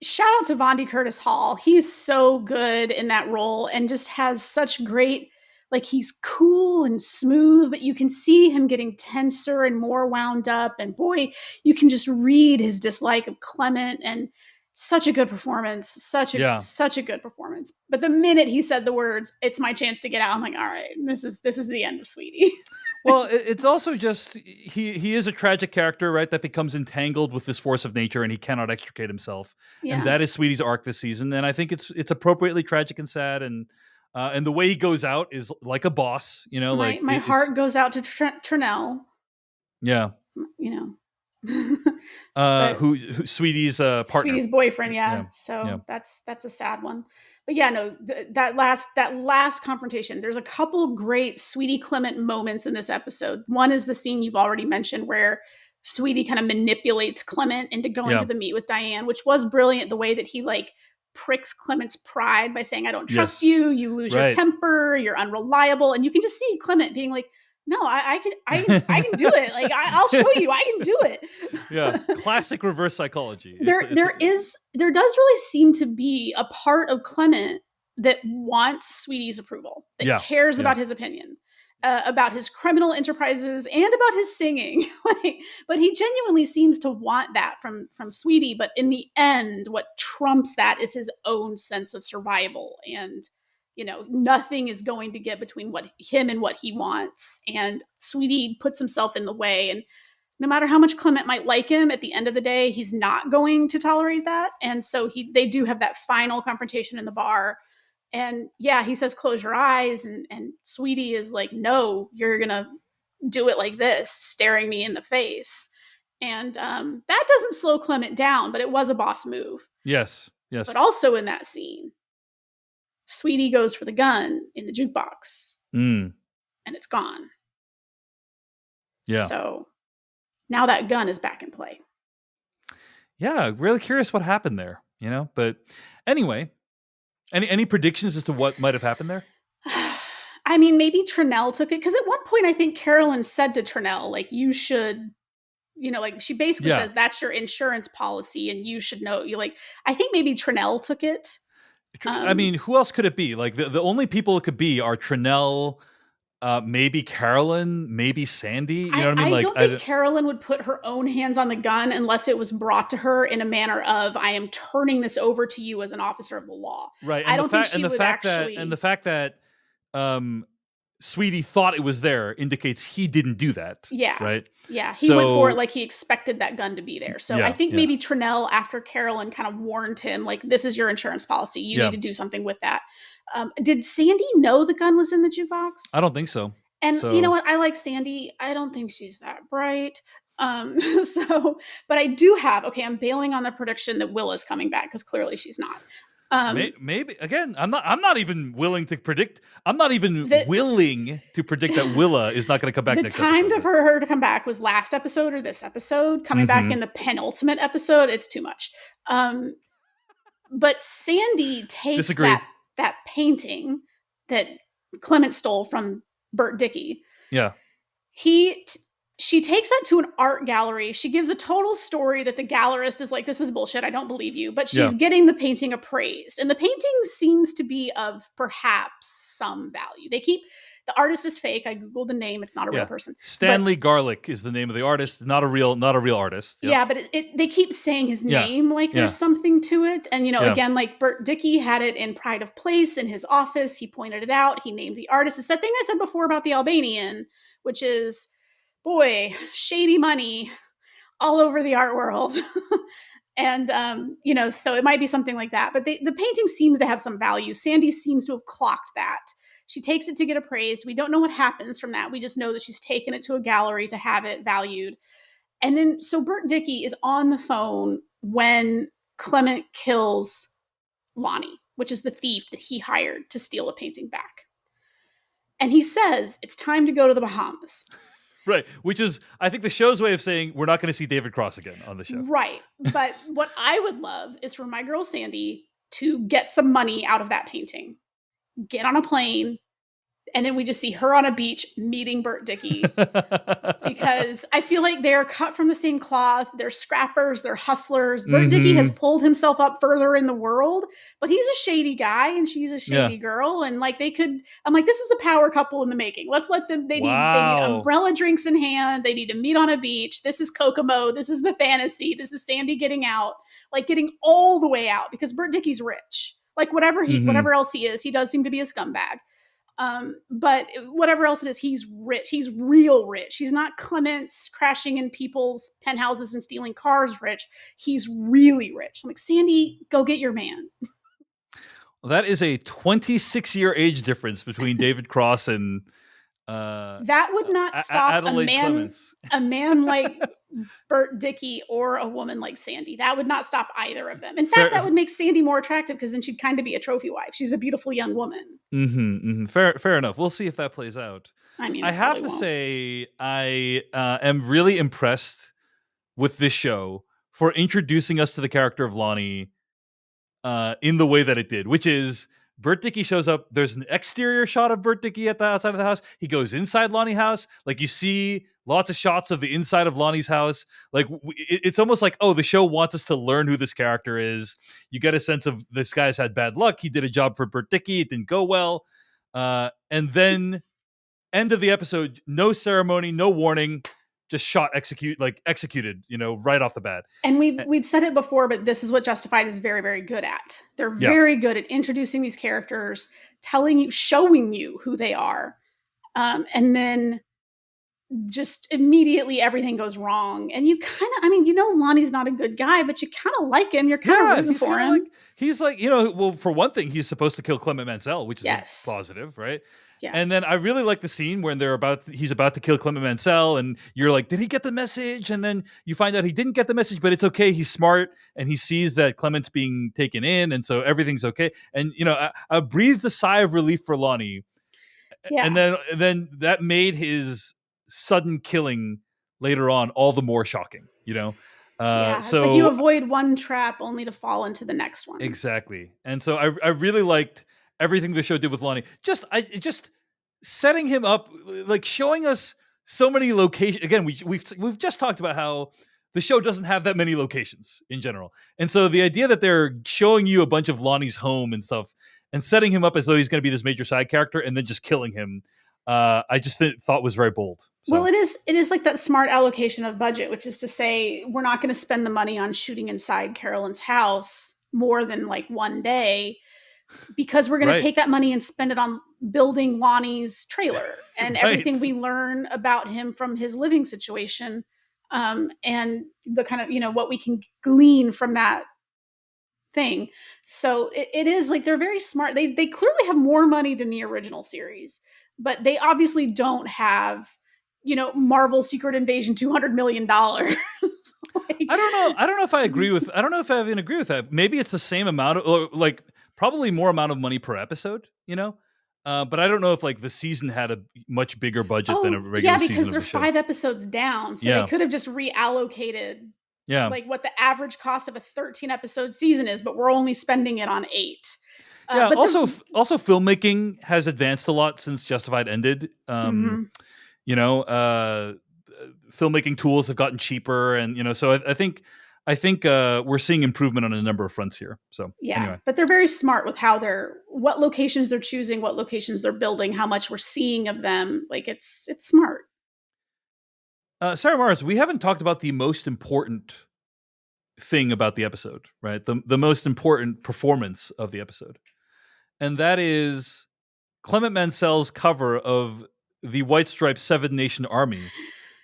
Shout out to Vondi Curtis Hall. He's so good in that role and just has such great, like, he's cool and smooth, but you can see him getting tenser and more wound up. And boy, you can just read his dislike of Clement, and such a good performance. Such a good performance. But the minute he said the words, "It's my chance to get out," I'm like, all right, this is the end of Sweetie. Well, it's also just he is a tragic character, right? That becomes entangled with this force of nature, and he cannot extricate himself. Yeah. And that is Sweetie's arc this season. And I think it's appropriately tragic and sad. And the way he goes out is like a boss, My heart goes out to Trinell. Yeah. Who Sweetie's partner, Sweetie's boyfriend. Yeah. So that's a sad one. But yeah, no, that last confrontation, there's a couple great Sweetie Clement moments in this episode. One is the scene you've already mentioned where Sweetie kind of manipulates Clement into going to the meet with Diane, which was brilliant. The way that he like pricks Clement's pride by saying, I don't trust Yes. you, you lose your Right. temper, you're unreliable. And you can just see Clement being like, no, I can do it. Like, I'll show you, I can do Yeah. it. Classic reverse psychology. There does really seem to be a part of Clement that wants Sweetie's approval, that Yeah. cares Yeah. about his opinion, about his criminal enterprises and about his singing. But he genuinely seems to want that from Sweetie. But in the end, what trumps that is his own sense of survival. And nothing is going to get between him and what he wants. And Sweetie puts himself in the way. And no matter how much Clement might like him, at the end of the day, he's not going to tolerate that. And so they do have that final confrontation in the bar. And yeah, he says, close your eyes. And Sweetie is like, no, you're going to do it like this, staring me in the face. And that doesn't slow Clement down, but it was a boss move. Yes. Yes. But also in that scene, Sweetie goes for the gun in the jukebox and it's gone. Yeah. So now that gun is back in play. Yeah, really curious what happened there, But anyway, any predictions as to what might have happened there? I mean, maybe Trinell took it because at one point I think Carolyn said to Trinell, like, you should, like she basically says that's your insurance policy and you should know. I think maybe Trinell took it. I mean, who else could it be? Like the only people it could be are Trinell, maybe Carolyn, maybe Sandy. You know what I mean? I don't think Carolyn would put her own hands on the gun unless it was brought to her in a manner of, I am turning this over to you as an officer of the law. Right. And I don't think she would actually. And the fact that Sweetie thought it was there indicates he didn't do that. Yeah. Right. Yeah. He went for it like he expected that gun to be there. So I think maybe Trinell, after Carolyn kind of warned him, like, this is your insurance policy. You need to do something with that. Did Sandy know the gun was in the jukebox? I don't think so. And you know what? I like Sandy. I don't think she's that bright. But I do have, I'm bailing on the prediction that Willa's coming back because clearly she's not. Maybe again, I'm not even willing to predict. I'm not even willing to predict that Willa is not going to come back. The next time episode. for her to come back was last episode or this episode. Coming back in the penultimate episode, it's too much. But Sandy takes that painting that Clement stole from Bert Dickey. Yeah. She takes that to an art gallery. She gives a total story that the gallerist is like, this is bullshit. I don't believe you. But she's getting the painting appraised. And the painting seems to be of perhaps some value. The artist is fake. I Googled the name. It's not a real person. Stanley Garlick is the name of the artist. Not a real artist. Yep. Yeah, but they keep saying his name like there's something to it. And, again, like Bert Dickey had it in Pride of Place in his office. He pointed it out. He named the artist. It's that thing I said before about the Albanian, which is, boy, shady money all over the art world. And, so it might be something like that. But the painting seems to have some value. Sandy seems to have clocked that. She takes it to get appraised. We don't know what happens from that. We just know that she's taken it to a gallery to have it valued. And then, so Bert Dickey is on the phone when Clement kills Lonnie, which is the thief that he hired to steal a painting back. And he says, it's time to go to the Bahamas. Right, which is, I think, the show's way of saying we're not going to see David Cross again on the show. Right, but what I would love is for my girl Sandy to get some money out of that painting, get on a plane, and then we just see her on a beach meeting Bert Dickey. Because I feel like they're cut from the same cloth. They're scrappers. They're hustlers. Bert Dickey has pulled himself up further in the world, but he's a shady guy and she's a shady girl. And like I'm like, this is a power couple in the making. Let's let them, they need umbrella drinks in hand. They need to meet on a beach. This is Kokomo. This is the fantasy. This is Sandy getting out, like getting all the way out because Bert Dickey's rich. Like whatever else he is, he does seem to be a scumbag. But whatever else it is, he's rich. He's real rich. He's not Clement's crashing in people's penthouses and stealing cars rich. He's really rich. I'm like, Sandy, go get your man. Well, that is a 26-year age difference between David Cross and that would not stop Adelaide Clements. A man like Bert Dickey or a woman like Sandy. That would not stop either of them. In fact, that would make Sandy more attractive because then she'd kind of be a trophy wife. She's a beautiful young woman. Fair enough. We'll see if that plays out. I mean, I have to say, I am really impressed with this show for introducing us to the character of Lonnie in the way that it did, which is Bert Dickey shows up. There's an exterior shot of Bert Dickey at the outside of the house. He goes inside Lonnie's house. Like you see lots of shots of the inside of Lonnie's house. Like it's almost like, oh, the show wants us to learn who this character is. You get a sense of this guy's had bad luck. He did a job for Bert Dickey. It didn't go well. And then end of the episode, no ceremony, no warning, just executed, right off the bat. And we've said it before, but this is what Justified is very, very good at. They're Yeah. very good at introducing these characters, showing you who they are, and then just immediately everything goes wrong. And you kind of, Lonnie's not a good guy, but you kind of like him. You're kind of rooting for him. He's like, well, for one thing, he's supposed to kill Clement Mansell, which is a positive, right? Yeah. And then I really like the scene when he's about to kill Clement Mansell, and you're like, did he get the message? And then you find out he didn't get the message, but it's okay. He's smart, and he sees that Clement's being taken in, and so everything's okay. And I breathed a sigh of relief for Lonnie. Yeah. And then that made his sudden killing later on all the more shocking. It's like you avoid one trap only to fall into the next one. Exactly. And so I really liked everything the show did with Lonnie. Just setting him up, like showing us so many locations. Again, we've just talked about how the show doesn't have that many locations in general. And so the idea that they're showing you a bunch of Lonnie's home and stuff and setting him up as though he's going to be this major side character and then just killing him, I just thought was very bold. So. Well, it is like that smart allocation of budget, which is to say we're not going to spend the money on shooting inside Carolyn's house more than like one day, because we're going to take that money and spend it on building Lonnie's trailer and everything we learn about him from his living situation, and the kind of, what we can glean from that thing. So it is like they're very smart. They clearly have more money than the original series, but they obviously don't have, Marvel Secret Invasion $200 million. I don't know if I agree with. I don't know if I even agree with that. Maybe it's the same amount of, or like probably more amount of money per episode. But I don't know if like the season had a much bigger budget than a regular season. Yeah, because they're 5 episodes down, so they could have just reallocated. Yeah, like what the average cost of a 13 episode season is, but we're only spending it on 8. Yeah. Also filmmaking has advanced a lot since Justified ended. Filmmaking tools have gotten cheaper, and so I think we're seeing improvement on a number of fronts here. So anyway. But they're very smart with what locations they're choosing, what locations they're building, how much we're seeing of them. Like it's smart. Sarah Marrs, we haven't talked about the most important thing about the episode, right? The most important performance of the episode. And that is Clement Mansell's cover of the White Stripes 7 Nation Army,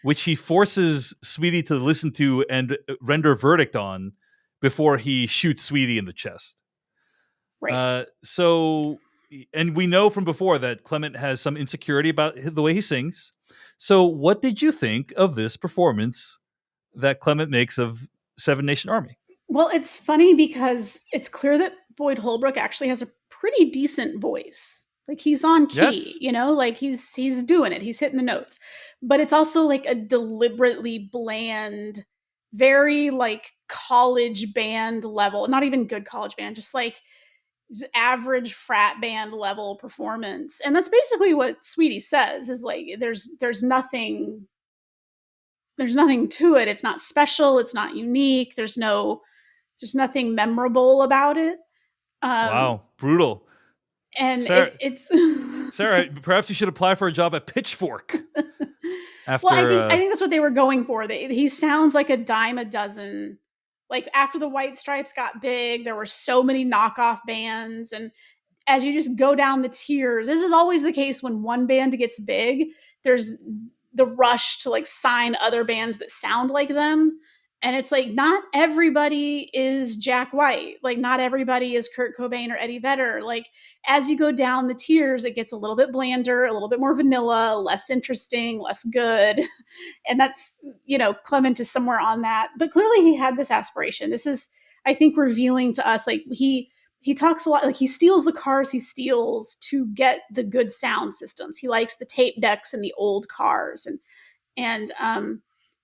which he forces Sweetie to listen to and render verdict on before he shoots Sweetie in the chest. Right. And we know from before that Clement has some insecurity about the way he sings. So what did you think of this performance that Clement makes of 7 Nation Army? Well, it's funny because it's clear that Boyd Holbrook actually has a pretty decent voice. Like he's on key, like he's doing it. He's hitting the notes. But it's also like a deliberately bland, very like college band level, not even good college band, just like average frat band level performance. And that's basically what Sweetie says, is like there's nothing to it. It's not special, it's not unique. There's nothing memorable about it. Wow, brutal. And Sarah, it's Sarah, perhaps you should apply for a job at Pitchfork. I think that's what they were going for. He sounds like a dime a dozen. Like after the White Stripes got big, there were so many knockoff bands, and as you just go down the tiers, this is always the case when one band gets big, there's the rush to like sign other bands that sound like them. And it's like, not everybody is Jack White. Like not everybody is Kurt Cobain or Eddie Vedder. Like as you go down the tiers, it gets a little bit blander, a little bit more vanilla, less interesting, less good. And that's, Clement is somewhere on that. But clearly he had this aspiration. This is, I think, revealing to us, like he talks a lot, like he steals the cars he steals to get the good sound systems. He likes the tape decks and the old cars. And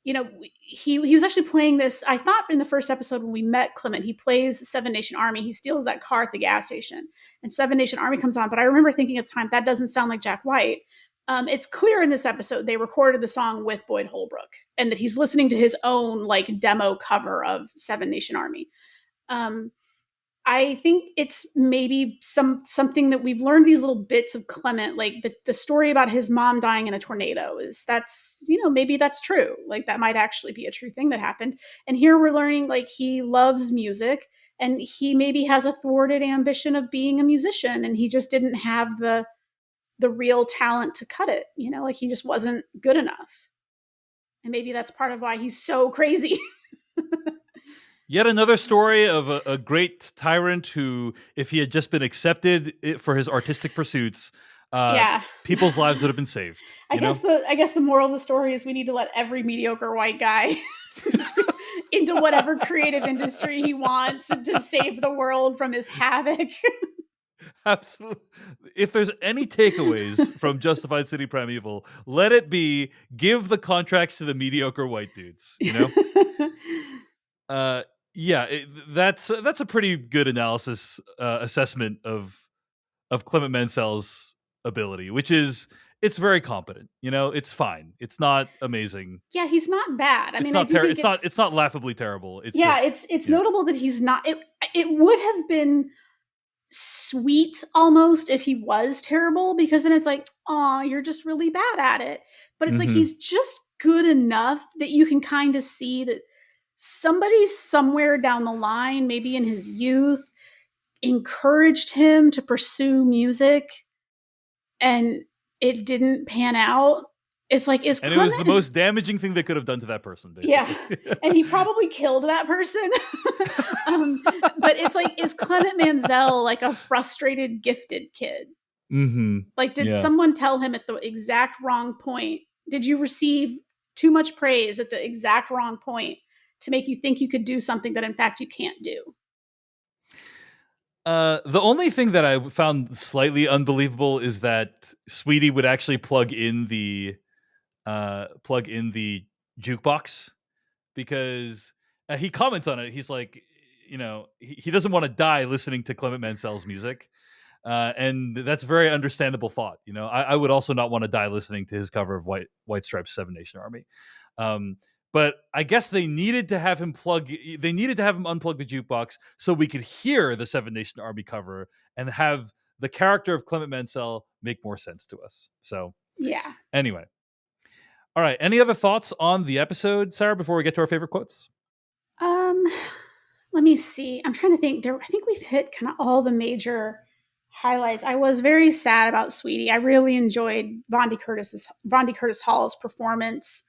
he was actually playing this. I thought in the first episode when we met Clement, he plays Seven Nation Army. He steals that car at the gas station, and Seven Nation Army comes on. But I remember thinking at the time that doesn't sound like Jack White. It's clear in this episode they recorded the song with Boyd Holbrook, and that he's listening to his own like demo cover of Seven Nation Army. I think it's maybe something that we've learned these little bits of Clement, like the story about his mom dying in a tornado that's maybe that's true. Like that might actually be a true thing that happened. And here we're learning like he loves music and he maybe has a thwarted ambition of being a musician and he just didn't have the real talent to cut it, like he just wasn't good enough. And maybe that's part of why he's so crazy. Yet another story of a great tyrant who, if he had just been accepted for his artistic pursuits, Yeah. people's lives would have been saved. I guess the moral of the story is we need to let every mediocre white guy into whatever creative industry he wants to save the world from his havoc. Absolutely. If there's any takeaways from Justified City Primeval, let it be give the contracts to the mediocre white dudes. Yeah, that's a pretty good analysis assessment of Clement Mansell's ability, which is it's very competent. It's fine. It's not amazing. Yeah, he's not bad. I It's mean, I not do think it's not laughably terrible. It's yeah, just it's notable that he's not. It would have been sweet almost if he was terrible, because then it's like, oh, you're just really bad at it. But it's like Mhm. he's just good enough that you can kind of see that somebody somewhere down the line, maybe in his youth, encouraged him to pursue music and it didn't pan out. It's like, is And it was the Clement most damaging thing they could have done to that person, yeah, basically. and he probably killed that person. But it's like, is Clement Mansell like a frustrated, gifted kid? Mhm. Like, did Yeah. someone tell him at the exact wrong point? Did you receive too much praise at the exact wrong point to make you think you could do something that in fact you can't do? The only thing that I found slightly unbelievable is that Sweetie would actually plug in the jukebox, because he comments on it. He's like, he doesn't want to die listening to Clement Mansell's music. And that's a very understandable thought. I would also not want to die listening to his cover of White Stripes' Seven Nation Army. Um, but I guess they needed to have him unplug the jukebox so we could hear the Seven Nation Army cover and have the character of Clement Mansell make more sense to us. So Yeah. anyway, all right. Any other thoughts on the episode, Sarah, before we get to our favorite quotes? Um, Let me see. I'm trying to think. I think we've hit kind of all the major highlights. I was very sad about Sweetie. I really enjoyed Bondi Curtis Hall's performance.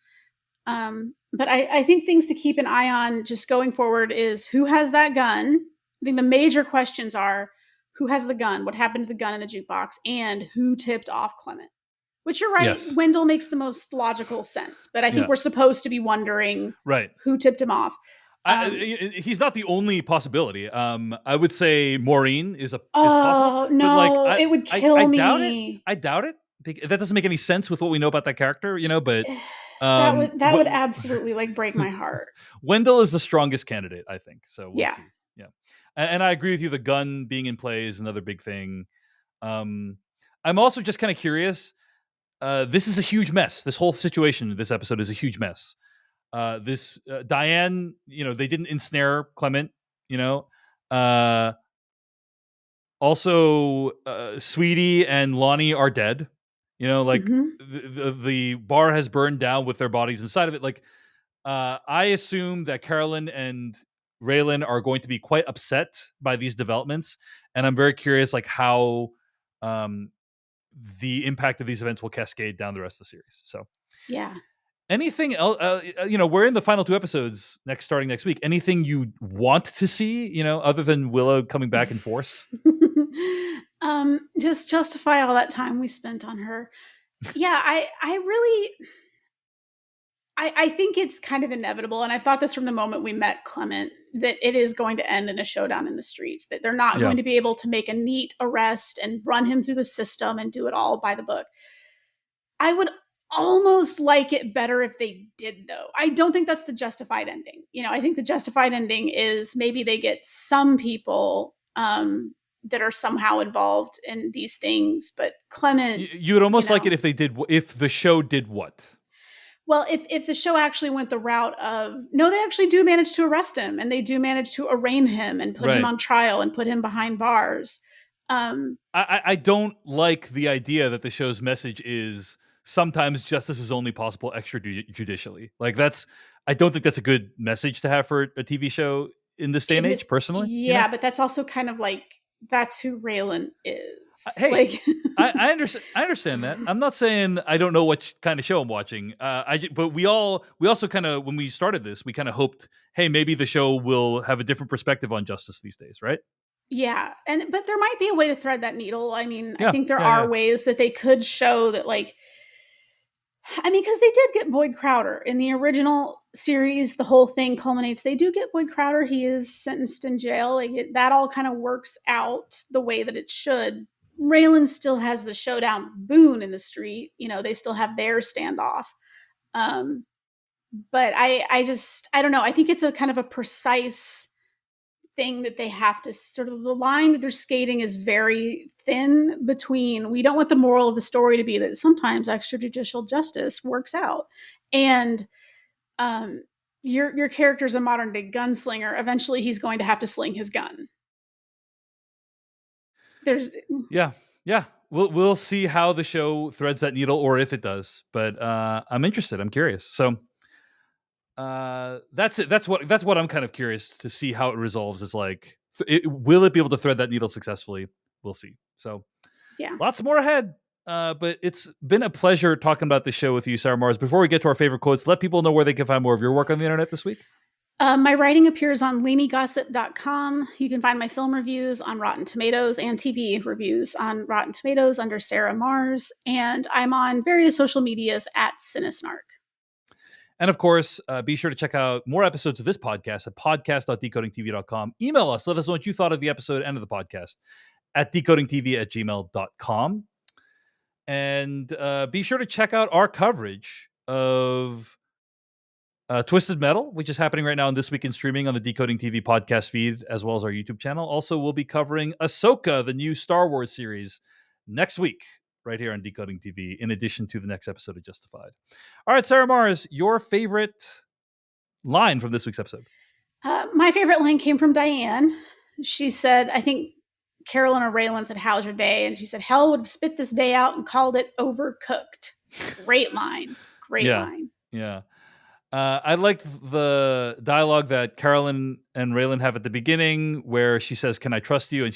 But I think things to keep an eye on just going forward is who has that gun. I think the major questions are who has the gun, what happened to the gun in the jukebox, and who tipped off Clement. Which you're right, Yes. Wendell makes the most logical sense, but I think Yeah. we're supposed to be wondering Right. who tipped him off. He's not the only possibility. I would say Maureen is possible. Oh But no, it would kill I doubt it. me. I doubt it. That doesn't make any sense with what we know about that character, But That would absolutely like break my heart. Wendell is the strongest candidate, I think. So we'll Yeah. see. Yeah, and I agree with you. The gun being in play is another big thing. I'm also just kind of curious. This is a huge mess. This whole situation, this episode is a huge mess. This Diane, they didn't ensnare Clement. Uh, Also, Sweetie and Lonnie are dead. Like Mhm. the bar has burned down with their bodies inside of it. Like, I assume that Carolyn and Raylan are going to be quite upset by these developments, and I'm very curious, like how um, the impact of these events will cascade down the rest of the series. So, Yeah. anything else? We're in the final two episodes starting next week. Anything you want to see? Other than Willow coming back in force. Just justify all that time we spent on her. Yeah, I really I think it's kind of inevitable, and I've thought this from the moment we met Clement, that it is going to end in a showdown in the streets, that they're not Yeah. going to be able to make a neat arrest and run him through the system and do it all by the book. I would almost like it better if they did, though. I don't think that's the justified ending. I think the justified ending is maybe they get some people that are somehow involved in these things, but Clement, You would almost like it if if the show did what? well, if the show actually went the route of, no, they actually do manage to arrest him, and they do manage to arraign him and put him Right. on trial and put him behind bars. I don't like the idea that the show's message is sometimes justice is only possible extrajudicially. Like I don't think that's a good message to have for a TV show in this day and In age, this, personally. yeah, but that's also kind of like, that's who Raylan is. Hey, Like, I understand. I understand that. I'm not saying I don't know what kind of show I'm watching. But we also kind of, when we started this, we kind of hoped, hey, maybe the show will have a different perspective on justice these days, right? yeah, but there might be a way to thread that needle. I mean, I Yeah, think there yeah, yeah. are ways that they could show that, like, I mean, because they did get Boyd Crowder in the original series. The whole thing culminates. They do get Boyd Crowder. He is sentenced in jail. That all kind of works out the way that it should. Raylan still has the showdown with Boone in the street. They still have their standoff. Um, but I don't know. I think it's a kind of a precise thing that they have to sort of, the line that they're skating is very thin between, we don't want the moral of the story to be that sometimes extrajudicial justice works out, and your character's a modern day gunslinger. Eventually he's going to have to sling his gun. There's Yeah. We'll see how the show threads that needle, or if it does. But I'm interested. I'm curious. So that's it. That's what I'm kind of curious to see how it resolves. Is like, will it be able to thread that needle successfully? We'll see. So yeah. lots more ahead. But it's been a pleasure talking about this show with you, Sarah Marrs. Before we get to our favorite quotes, let people know where they can find more of your work on the internet this week. My writing appears on leanygossip.com. You can find my film reviews on Rotten Tomatoes and TV reviews on Rotten Tomatoes under Sarah Marrs. And I'm on various social medias at Cinesnark. And of course, be sure to check out more episodes of this podcast at podcast.decodingtv.com. Email us. Let us know what you thought of the episode and of the podcast at decodingtv@gmail.com. And be sure to check out our coverage of Twisted Metal, which is happening right now on This Week in Streaming on the Decoding TV podcast feed, as well as our YouTube channel. Also, we'll be covering Ahsoka, the new Star Wars series, next week, right here on Decoding TV, in addition to the next episode of Justified. All right, Sarah Marrs, your favorite line from this week's episode? My favorite line came from Diane. She said, I think Carolyn or Raylan said, how's your day? And she said, hell would have spit this day out and called it overcooked. Great line. Great line. Yeah. I like the dialogue that Carolyn and Raylan have at the beginning, where she says, "Can I trust you?" And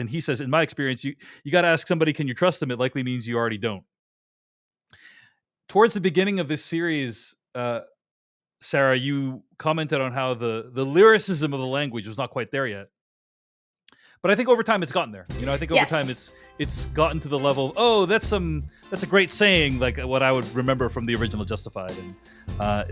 he says, "In my experience, you got to ask somebody, can you trust them? It likely means you already don't." Towards the beginning of this series, Sarah, you commented on how the lyricism of the language was not quite there yet. But I think over time it's gotten there. I think over time it's gotten to the level of, oh, that's a great saying, like what I would remember from the original Justified, and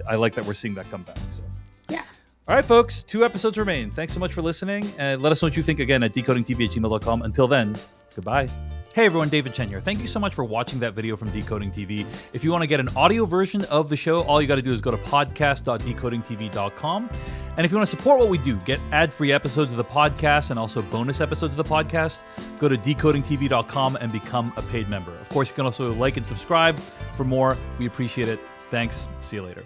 I like that we're seeing that come back. So yeah. All right, folks, 2 episodes remain. Thanks so much for listening, and let us know what you think again at decodingtv@gmail.com. Until then, goodbye. Hey everyone, David Chen here. Thank you so much for watching that video from Decoding TV. If you want to get an audio version of the show, all you got to do is go to podcast.decodingtv.com. And if you want to support what we do, get ad-free episodes of the podcast and also bonus episodes of the podcast, go to decodingtv.com and become a paid member. Of course, you can also like and subscribe for more. We appreciate it. Thanks. See you later.